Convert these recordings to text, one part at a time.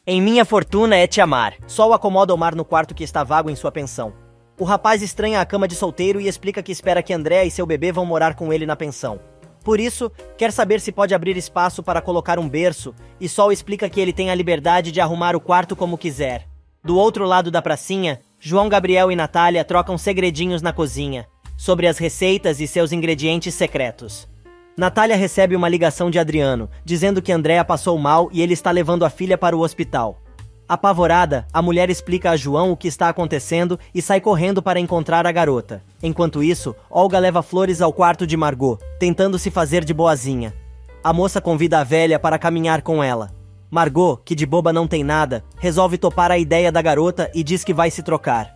Em minha fortuna é te amar. Sol acomoda Omar no quarto que está vago em sua pensão. O rapaz estranha a cama de solteiro e explica que espera que Andrea e seu bebê vão morar com ele na pensão. Por isso, quer saber se pode abrir espaço para colocar um berço, e Sol explica que ele tem a liberdade de arrumar o quarto como quiser. Do outro lado da pracinha, João Gabriel e Natália trocam segredinhos na cozinha, sobre as receitas e seus ingredientes secretos. Natália recebe uma ligação de Adriano, dizendo que Andrea passou mal e ele está levando a filha para o hospital. Apavorada, a mulher explica a João o que está acontecendo e sai correndo para encontrar a garota. Enquanto isso, Olga leva flores ao quarto de Margot, tentando se fazer de boazinha. A moça convida a velha para caminhar com ela. Margot, que de boba não tem nada, resolve topar a ideia da garota e diz que vai se trocar.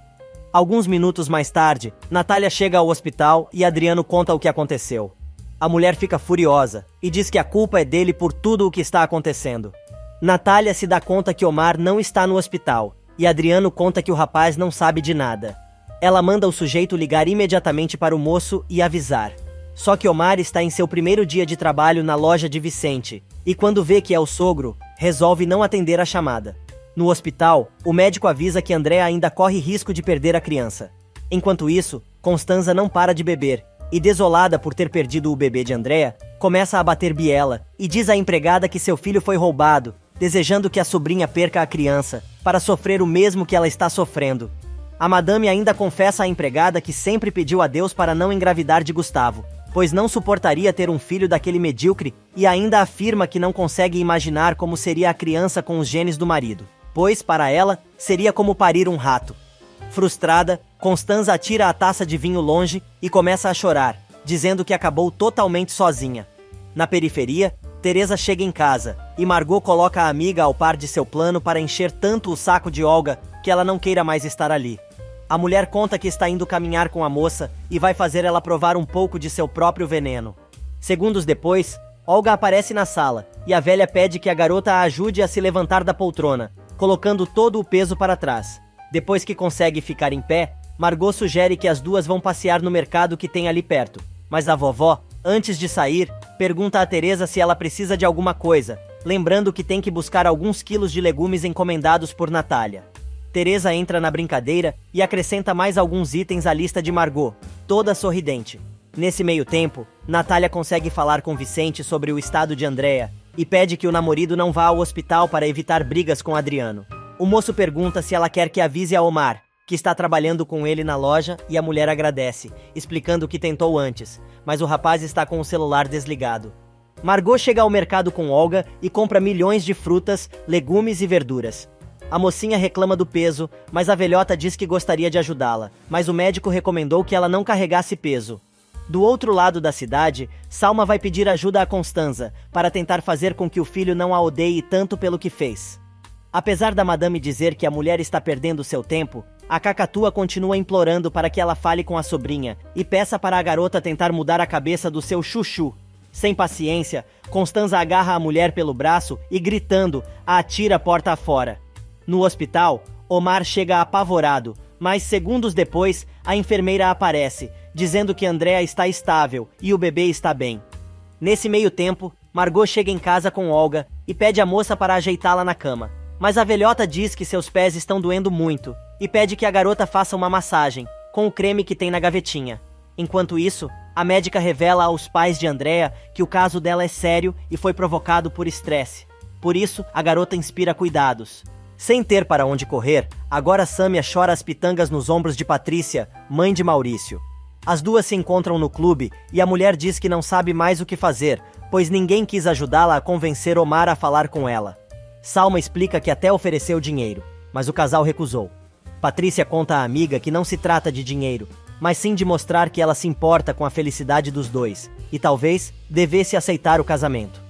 Alguns minutos mais tarde, Natália chega ao hospital e Adriano conta o que aconteceu. A mulher fica furiosa e diz que a culpa é dele por tudo o que está acontecendo. Natália se dá conta que Omar não está no hospital, e Adriano conta que o rapaz não sabe de nada. Ela manda o sujeito ligar imediatamente para o moço e avisar. Só que Omar está em seu primeiro dia de trabalho na loja de Vicente, e quando vê que é o sogro, resolve não atender a chamada. No hospital, o médico avisa que Andrea ainda corre risco de perder a criança. Enquanto isso, Constanza não para de beber, e desolada por ter perdido o bebê de Andrea, começa a bater biela, e diz à empregada que seu filho foi roubado, desejando que a sobrinha perca a criança, para sofrer o mesmo que ela está sofrendo. A madame ainda confessa à empregada que sempre pediu a Deus para não engravidar de Gustavo, pois não suportaria ter um filho daquele medíocre, e ainda afirma que não consegue imaginar como seria a criança com os genes do marido, pois, para ela, seria como parir um rato. Frustrada, Constanza atira a taça de vinho longe e começa a chorar, dizendo que acabou totalmente sozinha. Na periferia, Teresa chega em casa, e Margot coloca a amiga ao par de seu plano para encher tanto o saco de Olga que ela não queira mais estar ali. A mulher conta que está indo caminhar com a moça e vai fazer ela provar um pouco de seu próprio veneno. Segundos depois, Olga aparece na sala, e a velha pede que a garota a ajude a se levantar da poltrona, colocando todo o peso para trás. Depois que consegue ficar em pé, Margot sugere que as duas vão passear no mercado que tem ali perto, mas a vovó, antes de sair, pergunta a Teresa se ela precisa de alguma coisa, lembrando que tem que buscar alguns quilos de legumes encomendados por Natália. Teresa entra na brincadeira e acrescenta mais alguns itens à lista de Margot, toda sorridente. Nesse meio tempo, Natália consegue falar com Vicente sobre o estado de Andrea e pede que o namorado não vá ao hospital para evitar brigas com Adriano. O moço pergunta se ela quer que avise a Omar, que está trabalhando com ele na loja, e a mulher agradece, explicando que tentou antes, mas o rapaz está com o celular desligado. Margot chega ao mercado com Olga e compra milhões de frutas, legumes e verduras. A mocinha reclama do peso, mas a velhota diz que gostaria de ajudá-la, mas o médico recomendou que ela não carregasse peso. Do outro lado da cidade, Salma vai pedir ajuda a Constanza, para tentar fazer com que o filho não a odeie tanto pelo que fez. Apesar da madame dizer que a mulher está perdendo seu tempo, a cacatua continua implorando para que ela fale com a sobrinha e peça para a garota tentar mudar a cabeça do seu chuchu. Sem paciência, Constanza agarra a mulher pelo braço e, gritando, a atira a porta afora. No hospital, Omar chega apavorado, mas segundos depois, a enfermeira aparece, dizendo que Andrea está estável e o bebê está bem. Nesse meio tempo, Margot chega em casa com Olga e pede à moça para ajeitá-la na cama. Mas a velhota diz que seus pés estão doendo muito e pede que a garota faça uma massagem, com o creme que tem na gavetinha. Enquanto isso, a médica revela aos pais de Andrea que o caso dela é sério e foi provocado por estresse. Por isso, a garota inspira cuidados. Sem ter para onde correr, agora Sâmia chora as pitangas nos ombros de Patrícia, mãe de Maurício. As duas se encontram no clube e a mulher diz que não sabe mais o que fazer, pois ninguém quis ajudá-la a convencer Omar a falar com ela. Salma explica que até ofereceu dinheiro, mas o casal recusou. Patrícia conta à amiga que não se trata de dinheiro, mas sim de mostrar que ela se importa com a felicidade dos dois, e talvez devesse aceitar o casamento.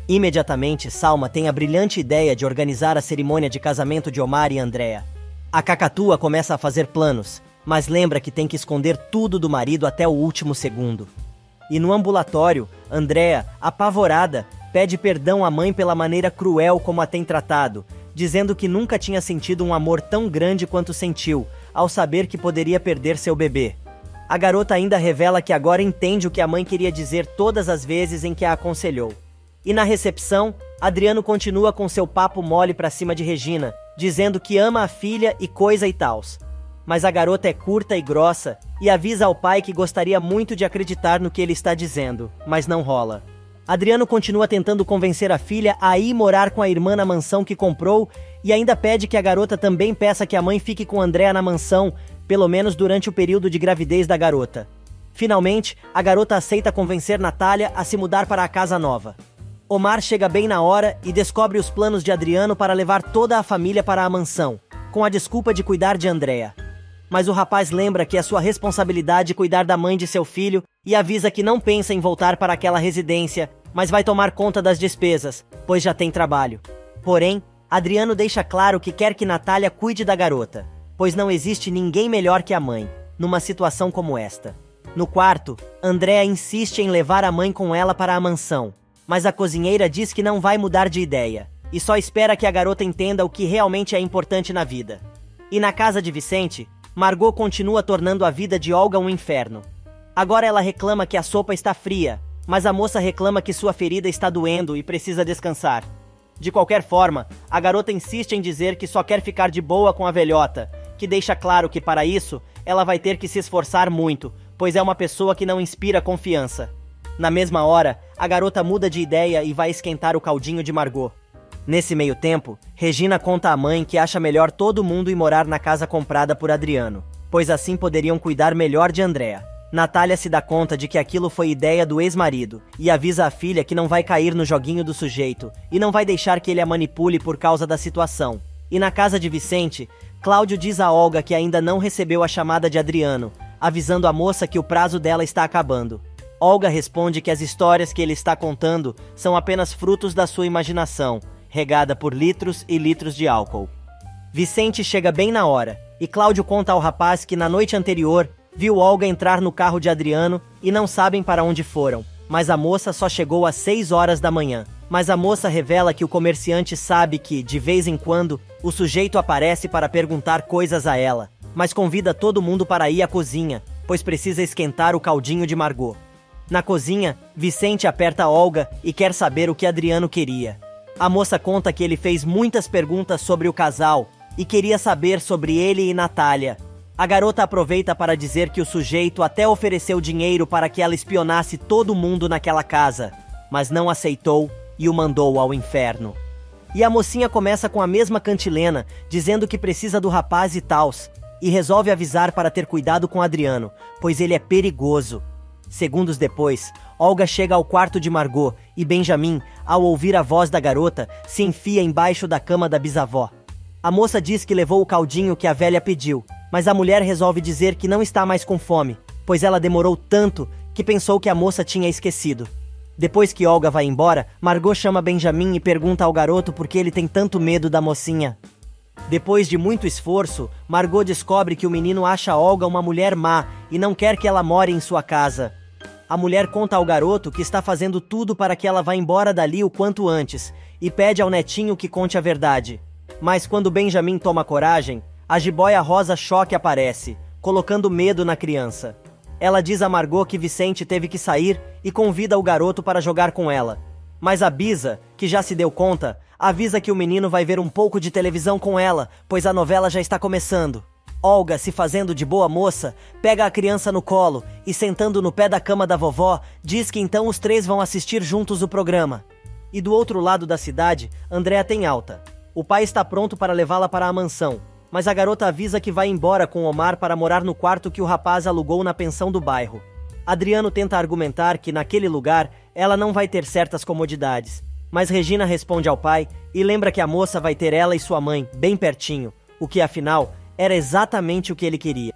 Imediatamente, Salma tem a brilhante ideia de organizar a cerimônia de casamento de Omar e Andrea. A cacatua começa a fazer planos, mas lembra que tem que esconder tudo do marido até o último segundo. E no ambulatório, Andrea, apavorada, pede perdão à mãe pela maneira cruel como a tem tratado, dizendo que nunca tinha sentido um amor tão grande quanto sentiu, ao saber que poderia perder seu bebê. A garota ainda revela que agora entende o que a mãe queria dizer todas as vezes em que a aconselhou. E na recepção, Adriano continua com seu papo mole pra cima de Regina, dizendo que ama a filha e coisa e tals. Mas a garota é curta e grossa e avisa ao pai que gostaria muito de acreditar no que ele está dizendo, mas não rola. Adriano continua tentando convencer a filha a ir morar com a irmã na mansão que comprou e ainda pede que a garota também peça que a mãe fique com Andréa na mansão, pelo menos durante o período de gravidez da garota. Finalmente, a garota aceita convencer Natália a se mudar para a casa nova. Omar chega bem na hora e descobre os planos de Adriano para levar toda a família para a mansão, com a desculpa de cuidar de Andréa. Mas o rapaz lembra que é sua responsabilidade cuidar da mãe de seu filho e avisa que não pensa em voltar para aquela residência, mas vai tomar conta das despesas, pois já tem trabalho. Porém, Adriano deixa claro que quer que Natália cuide da garota, pois não existe ninguém melhor que a mãe, numa situação como esta. No quarto, Andréa insiste em levar a mãe com ela para a mansão, mas a cozinheira diz que não vai mudar de ideia, e só espera que a garota entenda o que realmente é importante na vida. E na casa de Vicente, Margot continua tornando a vida de Olga um inferno. Agora ela reclama que a sopa está fria, mas a moça reclama que sua ferida está doendo e precisa descansar. De qualquer forma, a garota insiste em dizer que só quer ficar de boa com a velhota, que deixa claro que para isso, ela vai ter que se esforçar muito, pois é uma pessoa que não inspira confiança. Na mesma hora, a garota muda de ideia e vai esquentar o caldinho de Margot. Nesse meio tempo, Regina conta à mãe que acha melhor todo mundo ir morar na casa comprada por Adriano, pois assim poderiam cuidar melhor de Andréa. Natália se dá conta de que aquilo foi ideia do ex-marido e avisa a filha que não vai cair no joguinho do sujeito e não vai deixar que ele a manipule por causa da situação. E na casa de Vicente, Cláudio diz a Olga que ainda não recebeu a chamada de Adriano, avisando a moça que o prazo dela está acabando. Olga responde que as histórias que ele está contando são apenas frutos da sua imaginação, regada por litros e litros de álcool. Vicente chega bem na hora, e Cláudio conta ao rapaz que na noite anterior viu Olga entrar no carro de Adriano e não sabem para onde foram, mas a moça só chegou às 6 horas da manhã. Mas a moça revela que o comerciante sabe que, de vez em quando, o sujeito aparece para perguntar coisas a ela, mas convida todo mundo para ir à cozinha, pois precisa esquentar o caldinho de Margot. Na cozinha, Vicente aperta Olga e quer saber o que Adriano queria. A moça conta que ele fez muitas perguntas sobre o casal e queria saber sobre ele e Natália. A garota aproveita para dizer que o sujeito até ofereceu dinheiro para que ela espionasse todo mundo naquela casa, mas não aceitou e o mandou ao inferno. E a mocinha começa com a mesma cantilena, dizendo que precisa do rapaz e tals, e resolve avisar para ter cuidado com Adriano, pois ele é perigoso. Segundos depois, Olga chega ao quarto de Margot e Benjamin, ao ouvir a voz da garota, se enfia embaixo da cama da bisavó. A moça diz que levou o caldinho que a velha pediu, mas a mulher resolve dizer que não está mais com fome, pois ela demorou tanto que pensou que a moça tinha esquecido. Depois que Olga vai embora, Margot chama Benjamin e pergunta ao garoto por que ele tem tanto medo da mocinha. Depois de muito esforço, Margot descobre que o menino acha Olga uma mulher má e não quer que ela more em sua casa. A mulher conta ao garoto que está fazendo tudo para que ela vá embora dali o quanto antes e pede ao netinho que conte a verdade. Mas quando Benjamin toma coragem, a jiboia rosa choque aparece, colocando medo na criança. Ela diz a Margot que Vicente teve que sair e convida o garoto para jogar com ela. Mas a Bisa, que já se deu conta, avisa que o menino vai ver um pouco de televisão com ela, pois a novela já está começando. Olga, se fazendo de boa moça, pega a criança no colo e, sentando no pé da cama da vovó, diz que então os três vão assistir juntos o programa. E do outro lado da cidade, Andréa tem alta. O pai está pronto para levá-la para a mansão, mas a garota avisa que vai embora com Omar para morar no quarto que o rapaz alugou na pensão do bairro. Adriano tenta argumentar que naquele lugar ela não vai ter certas comodidades, mas Regina responde ao pai e lembra que a moça vai ter ela e sua mãe bem pertinho, o que afinal era exatamente o que ele queria.